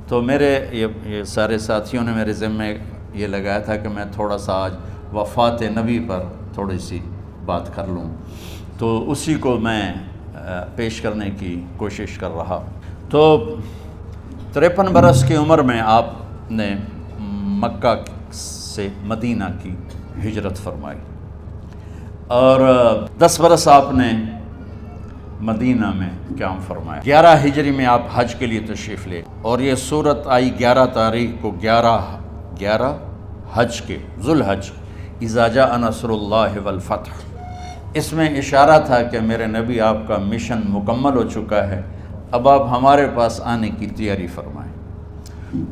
تو میرے یہ سارے ساتھیوں نے میرے ذمے یہ لگایا تھا کہ میں تھوڑا سا آج وفات نبی پر تھوڑی سی بات کر لوں، تو اسی کو میں پیش کرنے کی کوشش کر رہا۔ تو 53 برس کی عمر میں آپ نے مکہ سے مدینہ کی ہجرت فرمائی، اور 10 برس آپ نے مدینہ میں قیام فرمایا۔ 11 ہجری میں آپ حج کے لیے تشریف لے، اور یہ صورت آئی 11 تاریخ کو 11 حج کے ذوالحج، اذا جاء نصر اللہ والفتح۔ اس میں اشارہ تھا کہ میرے نبی آپ کا مشن مکمل ہو چکا ہے، اب آپ ہمارے پاس آنے کی تیاری فرمائیں۔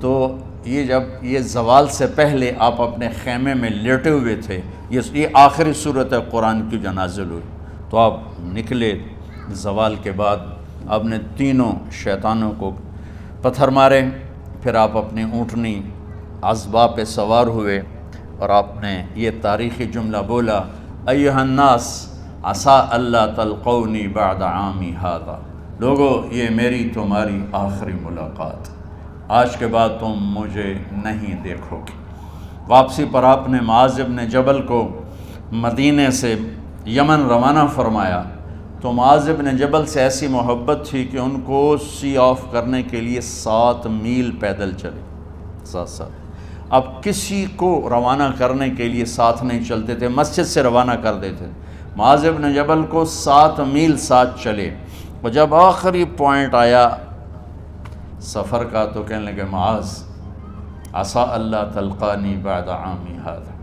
تو یہ جب یہ زوال سے پہلے آپ اپنے خیمے میں لیٹے ہوئے تھے، یہ آخری صورت قرآن کی جو نازل ہوئی، تو آپ نکلے زوال کے بعد، آپ نے تینوں شیطانوں کو پتھر مارے، پھر آپ اپنی اونٹنی عذبہ پہ سوار ہوئے، اور آپ نے یہ تاریخی جملہ بولا، ایھا الناس عسیٰ اللہ تلقونی بعد عامی ھذا، لوگو یہ میری تمہاری آخری ملاقات، آج کے بعد تم مجھے نہیں دیکھو گے۔ واپسی پر آپ نے معاذ بن جبل کو مدینے سے یمن روانہ فرمایا، تو معاذ بن جبل سے ایسی محبت تھی کہ ان کو سی آف کرنے کے لیے 7 میل پیدل چلے، 7۔ اب کسی کو روانہ کرنے کے لیے ساتھ نہیں چلتے تھے، مسجد سے روانہ کر دیتے، معاذ بن جبل کو 7 میل ساتھ چلے، اور جب آخری پوائنٹ آیا سفر کا تو کہنے لگے، معاذ عسیٰ اللہ تلقانی بعد عامی ھذا،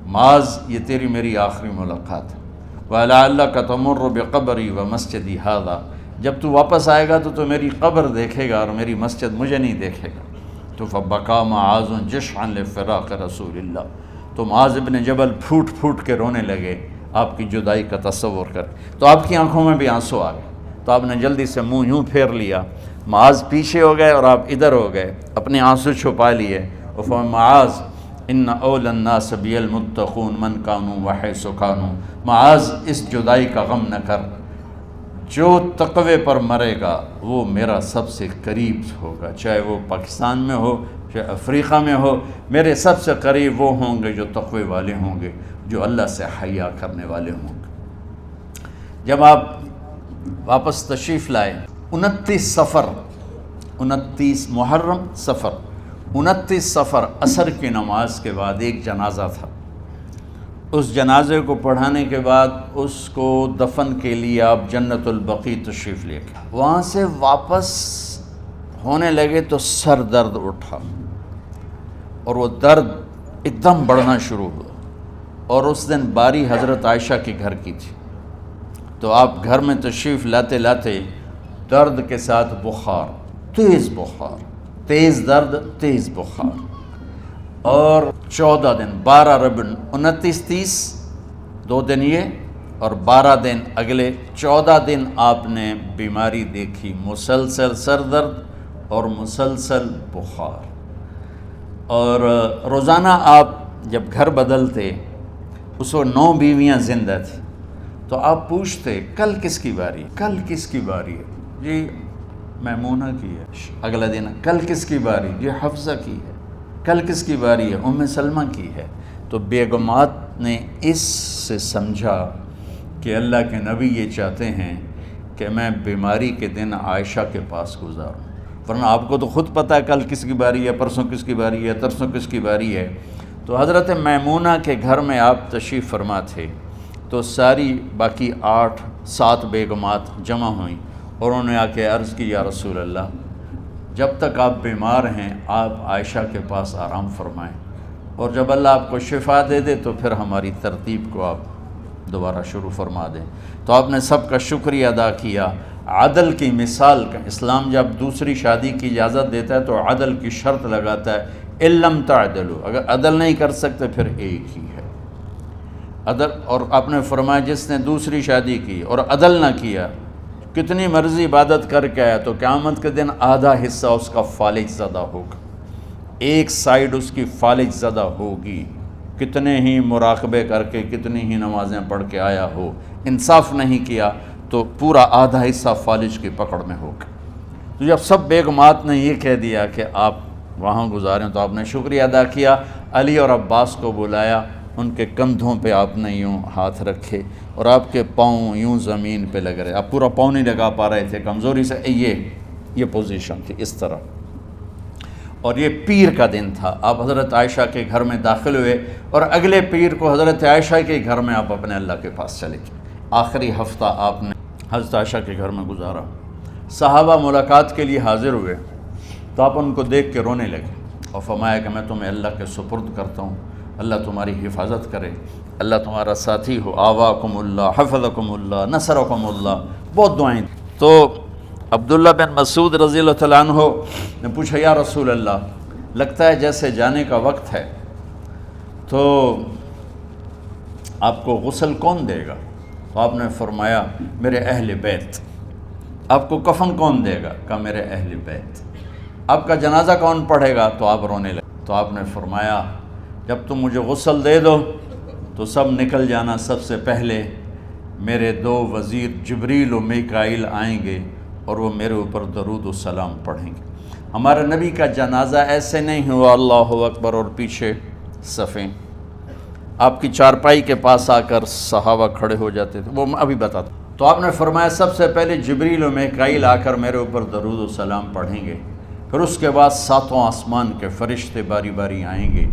معاذ یہ تیری میری آخری ملاقات ہے، وَلَعَلَّكَ تَمُرُّ بِقَبْرِي وَمَسْجِدِي ھذا، جب تو واپس آئے گا تو میری قبر دیکھے گا اور میری مسجد مجھے نہیں دیکھے گا۔ تو فَبَكَىٰ مُعَاذٌ جِشْعًا لِفِرَاقِ رسول اللہ، تو معاذ بن جبل پھوٹ پھوٹ کے رونے لگے آپ کی جدائی کا تصور کر، تو آپ کی آنکھوں میں بھی آنسو آ گئے، تو آپ نے جلدی سے منہ یوں پھیر لیا، معاذ پیچھے ہو گئے اور آپ ادھر ہو گئے، اپنے آنسو چھپا لیے، وَفَمَا معاذ ان اول الناس بی المتقون من کانوا وحیث کانوا، معاذ اس جدائی کا غم نہ کر، جو تقوی پر مرے گا وہ میرا سب سے قریب ہوگا، چاہے وہ پاکستان میں ہو چاہے افریقہ میں ہو، میرے سب سے قریب وہ ہوں گے جو تقوی والے ہوں گے، جو اللہ سے حیا کرنے والے ہوں گے۔ جب آپ واپس تشریف لائے، 29 محرم صفر، 29 صفر عصر کی نماز کے بعد ایک جنازہ تھا، اس جنازے کو پڑھانے کے بعد اس کو دفن کے لیے آپ جنت البقیع تشریف لے گئے، وہاں سے واپس ہونے لگے تو سر درد اٹھا، اور وہ درد ایک دم بڑھنا شروع ہوا، اور اس دن باری حضرت عائشہ کے گھر کی تھی، تو آپ گھر میں تشریف لاتے لاتے درد کے ساتھ بخار، تیز درد، تیز بخار، اور 14 دن 12 ربیع 29 30 2 دن یہ اور 12 دن اگلے 14 دن آپ نے بیماری دیکھی، مسلسل سر درد اور مسلسل بخار، اور روزانہ آپ جب گھر بدلتے، اس وقت 9 بیویاں زندہ تھیں، تو آپ پوچھتے کل کس کی باری ہے، کل کس کی باری ہے، جی میمونہ کی ہے، اگلا دن کل کس کی باری، جی حفصہ کی ہے، کل کس کی باری ہے، ام سلمہ کی ہے۔ تو بیگمات نے اس سے سمجھا کہ اللہ کے نبی یہ چاہتے ہیں کہ میں بیماری کے دن عائشہ کے پاس گزاروں، ورنہ آپ کو تو خود پتہ ہے کل کس کی باری ہے، پرسوں کس کی باری ہے، ترسوں کس کی باری ہے۔ تو حضرت میمونہ کے گھر میں آپ تشریف فرما تھے، تو ساری باقی 7 بیگمات جمع ہوئیں، اور انہوں نے آ کے عرض کی، یا رسول اللہ، جب تک آپ بیمار ہیں آپ عائشہ کے پاس آرام فرمائیں، اور جب اللہ آپ کو شفا دے دے تو پھر ہماری ترتیب کو آپ دوبارہ شروع فرما دیں۔ تو آپ نے سب کا شکریہ ادا کیا، عدل کی مثال کا، اسلام جب دوسری شادی کی اجازت دیتا ہے تو عدل کی شرط لگاتا ہے، اِن لَمْ تَعْدِلُوا، اگر عدل نہیں کر سکتے پھر ایک ہی ہے عدل۔ اور آپ نے فرمایا جس نے دوسری شادی کی اور عدل نہ کیا، کتنی مرضی عبادت کر کے آیا، تو قیامت کے دن آدھا حصہ اس کا فالج زدہ ہوگا، ایک سائیڈ اس کی فالج زدہ ہوگی، کتنے ہی مراقبے کر کے کتنی ہی نمازیں پڑھ کے آیا ہو، انصاف نہیں کیا تو پورا آدھا حصہ فالج کی پکڑ میں ہوگا۔ تو جب سب بیگمات نے یہ کہہ دیا کہ آپ وہاں گزاریں تو آپ نے شکریہ ادا کیا، علی اور عباس کو بلایا، ان کے کندھوں پہ آپ نے یوں ہاتھ رکھے اور آپ کے پاؤں یوں زمین پہ لگ رہے، آپ پورا پاؤں نہیں لگا پا رہے تھے کمزوری سے، یہ پوزیشن تھی اس طرح۔ اور یہ پیر کا دن تھا، آپ حضرت عائشہ کے گھر میں داخل ہوئے اور اگلے پیر کو حضرت عائشہ کے گھر میں آپ اپنے اللہ کے پاس چلے گئے۔ آخری ہفتہ آپ نے حضرت عائشہ کے گھر میں گزارا۔ صحابہ ملاقات کے لیے حاضر ہوئے تو آپ ان کو دیکھ کے رونے لگے اور فرمایا کہ میں تمہیں اللہ کے سپرد کرتا ہوں، اللہ تمہاری حفاظت کرے، اللہ تمہارا ساتھی ہو، آواکم اللہ، حفظکم اللہ، نصرکم اللہ، بہت دعائیں۔ تو عبداللہ بن مسعود رضی اللہ تعالیٰ عنہ نے پوچھا یا رسول اللہ، لگتا ہے جیسے جانے کا وقت ہے، تو آپ کو غسل کون دے گا؟ تو آپ نے فرمایا میرے اہل بیت۔ آپ کو کفن کون دے گا؟ کہا میرے اہل بیت۔ آپ کا جنازہ کون پڑھے گا؟ تو آپ رونے لگے۔ تو آپ نے فرمایا جب تم مجھے غسل دے دو تو سب نکل جانا، سب سے پہلے میرے دو وزیر جبریل و میکائیل آئیں گے اور وہ میرے اوپر درود و سلام پڑھیں گے۔ ہمارے نبی کا جنازہ ایسے نہیں ہوا اللہ اکبر اور پیچھے صفیں، آپ کی چارپائی کے پاس آ کر صحابہ کھڑے ہو جاتے تھے، وہ میں ابھی بتاتا ہوں۔ تو آپ نے فرمایا سب سے پہلے جبریل و میکائیل آ کر میرے اوپر درود و سلام پڑھیں گے، پھر اس کے بعد ساتوں آسمان کے فرشتے باری باری آئیں گے۔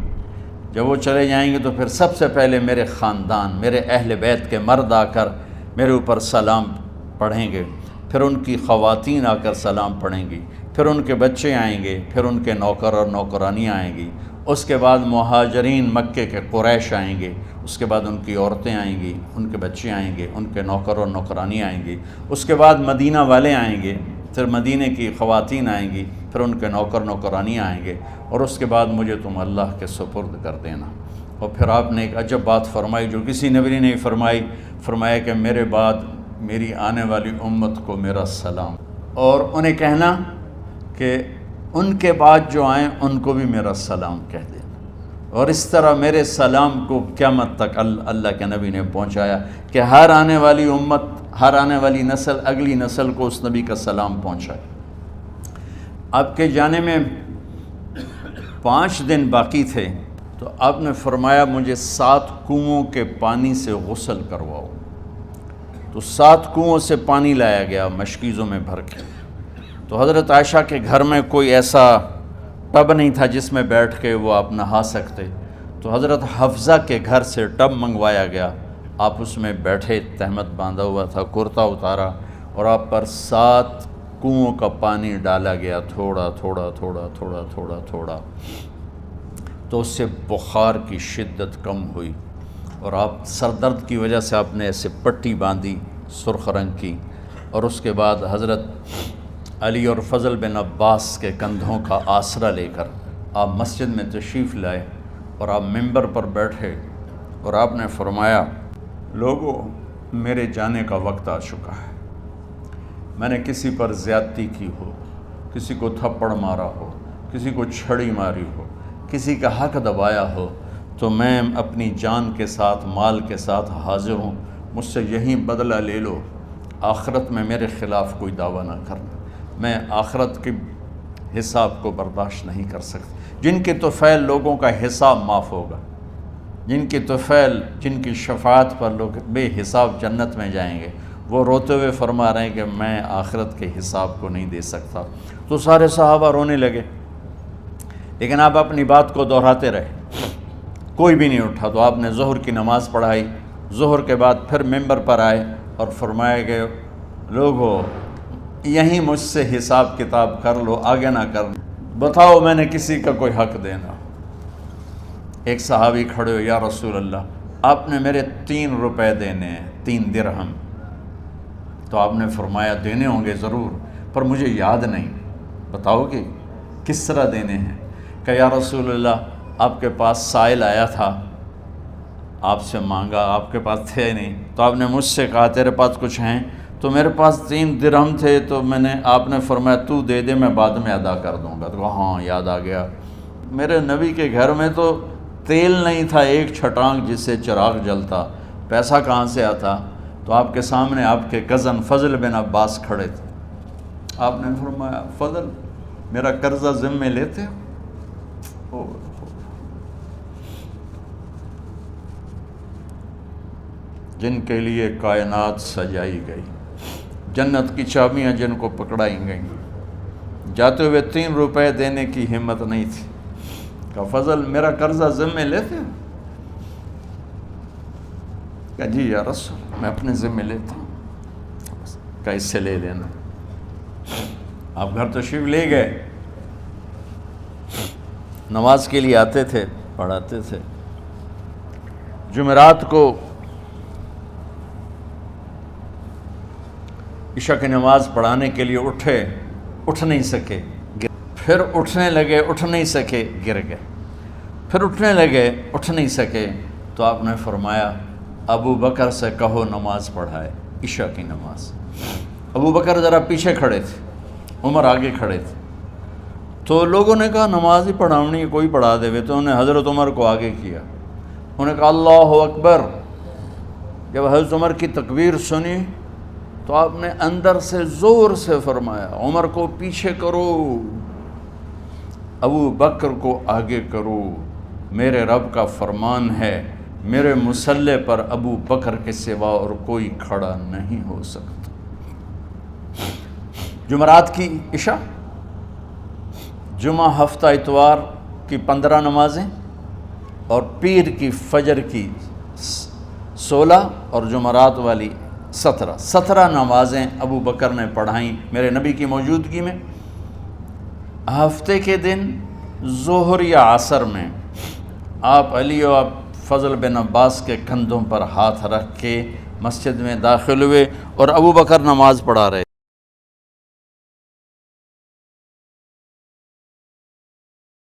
جب وہ چلے جائیں گے تو پھر سب سے پہلے میرے خاندان، میرے اہل بیت کے مرد آ کر میرے اوپر سلام پڑھیں گے، پھر ان کی خواتین آ کر سلام پڑھیں گی، پھر ان کے بچے آئیں گے، پھر ان کے نوکر اور نوکرانی آئیں گی، اس کے بعد مہاجرین مکے کے قریش آئیں گے، اس کے بعد ان کی عورتیں آئیں گی، ان کے بچے آئیں گے، ان کے نوکر اور نوکرانی آئیں گی، اس کے بعد مدینہ والے آئیں گے، پھر مدینے کی خواتین آئیں گی، پھر ان کے نوکر نوکرانی آئیں گے، اور اس کے بعد مجھے تم اللہ کے سپرد کر دینا۔ اور پھر آپ نے ایک عجب بات فرمائی جو کسی نبی نے نہیں فرمائی، فرمایا کہ میرے بعد میری آنے والی امت کو میرا سلام، اور انہیں کہنا کہ ان کے بعد جو آئیں ان کو بھی میرا سلام کہہ دینا۔ اور اس طرح میرے سلام کو قیامت تک اللہ کے نبی نے پہنچایا کہ ہر آنے والی امت، ہر آنے والی نسل، اگلی نسل کو اس نبی کا سلام پہنچائے۔ آپ کے جانے میں 5 دن باقی تھے تو آپ نے فرمایا مجھے 7 کنوؤں کے پانی سے غسل کرواؤ۔ تو 7 کنوؤں سے پانی لایا گیا مشکیزوں میں بھر کے۔ تو حضرت عائشہ کے گھر میں کوئی ایسا ٹب نہیں تھا جس میں بیٹھ کے وہ آپ نہا سکتے، تو حضرت حفصہ کے گھر سے ٹب منگوایا گیا، آپ اس میں بیٹھے، تہمت باندھا ہوا تھا، کرتا اتارا، اور آپ پر 7 کنوؤں کا پانی ڈالا گیا، تھوڑا تھوڑا تھوڑا تھوڑا تھوڑا تھوڑا، تو اس سے بخار کی شدت کم ہوئی، اور آپ سر درد کی وجہ سے آپ نے ایسے پٹی باندھی سرخ رنگ کی، اور اس کے بعد حضرت علی اور فضل بن عباس کے کندھوں کا آسرا لے کر آپ مسجد میں تشریف لائے اور آپ ممبر پر بیٹھے، اور آپ نے فرمایا لوگوں میرے جانے کا وقت آ چکا ہے، میں نے کسی پر زیادتی کی ہو، کسی کو تھپڑ مارا ہو، کسی کو چھڑی ماری ہو، کسی کا حق دبایا ہو، تو میں اپنی جان کے ساتھ، مال کے ساتھ حاضر ہوں، مجھ سے یہیں بدلہ لے لو، آخرت میں میرے خلاف کوئی دعویٰ نہ کرنا، میں آخرت کے حساب کو برداشت نہیں کر سکتا۔ جن کے طفیل لوگوں کا حساب معاف ہوگا، جن کے طفیل، جن کی شفاعت پر لوگ بے حساب جنت میں جائیں گے، وہ روتے ہوئے فرما رہے ہیں کہ میں آخرت کے حساب کو نہیں دے سکتا۔ تو سارے صحابہ رونے لگے، لیکن آپ اپنی بات کو دہراتے رہے، کوئی بھی نہیں اٹھا۔ تو آپ نے ظہر کی نماز پڑھائی، ظہر کے بعد پھر ممبر پر آئے اور فرمایا کہ لوگو یہیں مجھ سے حساب کتاب کر لو، آگے نہ کر، بتاؤ میں نے کسی کا کوئی حق دینا۔ ایک صحابی کھڑے ہو، یا رسول اللہ آپ نے میرے 3 روپے دینے ہیں، 3 درہم۔ تو آپ نے فرمایا دینے ہوں گے ضرور، پر مجھے یاد نہیں، بتاؤ کہ کس طرح دینے ہیں؟ کہ یا رسول اللہ آپ کے پاس سائل آیا تھا، آپ سے مانگا، آپ کے پاس تھے نہیں، تو آپ نے مجھ سے کہا تیرے پاس کچھ ہیں؟ تو میرے پاس 3 درہم تھے، تو آپ نے فرمایا تو دے دے، میں بعد میں ادا کر دوں گا۔ تو ہاں یاد آ گیا، میرے نبی کے گھر میں تو تیل نہیں تھا ایک چھٹانگ جس سے چراغ جلتا، پیسہ کہاں سے آتا؟ تو آپ کے سامنے آپ کے کزن فضل بن عباس کھڑے تھے، آپ نے فرمایا فضل میرا قرضہ ذمے لیتے ہو؟ جن کے لیے کائنات سجائی گئی، جنت کی چابیاں جن کو پکڑائی گئیں، جاتے ہوئے 3 روپے دینے کی ہمت نہیں تھی، کہا فضل میرا قرضہ ذمے لیتے ہو؟ کہا جی یا رسول میں اپنے ذمے لیتا ہوں۔ کہا اس سے لے لینا۔ آپ گھر تشریف لے گئے، نماز کے لیے آتے تھے، پڑھاتے تھے۔ جمعرات کو عشاء کی نماز پڑھانے کے لیے اٹھ نہیں سکے، پھر اٹھنے لگے، اٹھ نہیں سکے، گر گئے، پھر اٹھنے لگے، اٹھ نہیں سکے، تو آپ نے فرمایا ابو بکر سے کہو نماز پڑھائے، عشاء کی نماز۔ ابو بکر ذرا پیچھے کھڑے تھے، عمر آگے کھڑے تھے، تو لوگوں نے کہا نماز ہی پڑھاونی ہے، کوئی پڑھا دے، تو انہوں نے حضرت عمر کو آگے کیا، انہوں نے کہا اللہ اکبر۔ جب حضرت عمر کی تکبیر سنی تو آپ نے اندر سے زور سے فرمایا عمر کو پیچھے کرو، ابو بکر کو آگے کرو، میرے رب کا فرمان ہے میرے مصلی پر ابو بکر کے سوا اور کوئی کھڑا نہیں ہو سکتا۔ جمعرات کی عشاء، جمعہ ہفتہ اتوار کی 15 نمازیں اور پیر کی فجر کی 16 اور جمعرات والی 17 نمازیں ابو بکر نے پڑھائیں میرے نبی کی موجودگی میں۔ ہفتے کے دن ظہر یا عصر میں آپ علی و فضل بن عباس کے کندھوں پر ہاتھ رکھ کے مسجد میں داخل ہوئے اور ابو بکر نماز پڑھا رہے۔